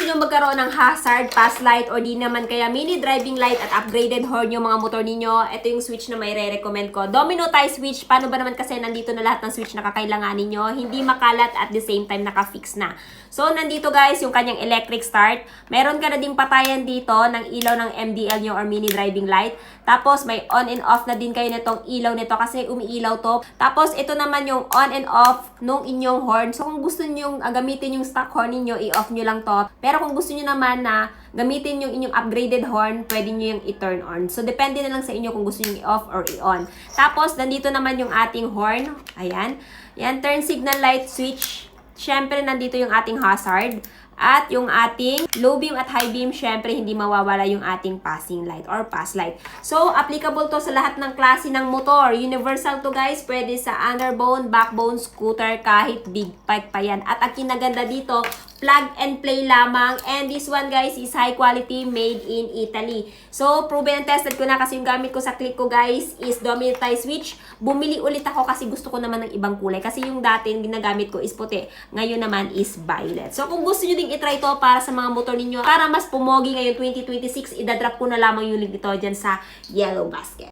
nyo magkaroon ng hazard, pass light, or di naman kaya mini driving light at upgraded horn yung mga motor ninyo, ito yung switch na may re-recommend ko. Domino tie switch. Paano ba naman kasi nandito na lahat ng switch na kakailanganin nyo, hindi makalat at the same time naka-fix na. So, nandito guys yung kanyang electric start. Meron ka na ding patayan dito ng ilaw ng MDL nyo or mini driving light. Tapos, may on and off na din kayo nitong ilaw nito kasi umiilaw to. Tapos, ito naman yung on and off nung inyong horn. So, kung gusto nyo gamitin yung stock horn niyo, i-off nyo lang to. Pero kung gusto nyo naman na gamitin yung inyong upgraded horn, pwede nyo yung i-turn on. So, depende na lang sa inyo kung gusto nyo i-off or i-on. Tapos, nandito naman yung ating horn. Ayan. Yan, turn signal light switch. Siyempre, nandito yung ating hazard. At yung ating low beam at high beam, syempre hindi mawawala yung ating passing light or pass light. So, applicable to sa lahat ng klase ng motor. Universal to guys, pwede sa underbone, backbone, scooter, kahit big bike pa yan. At ang kinaganda dito, plug and play lamang. And this one guys is high quality, made in Italy. So, proven and tested ko na kasi yung gamit ko sa click ko guys is domino tie switch. Bumili ulit ako kasi gusto ko naman ng ibang kulay. Kasi yung dati yung ginagamit ko is puti. Ngayon naman is violet. So, kung gusto nyo ding itry to para sa mga motor ninyo, para mas pumogi ngayon 2026, idadrop ko na lamang yung link nito dyan sa yellow basket.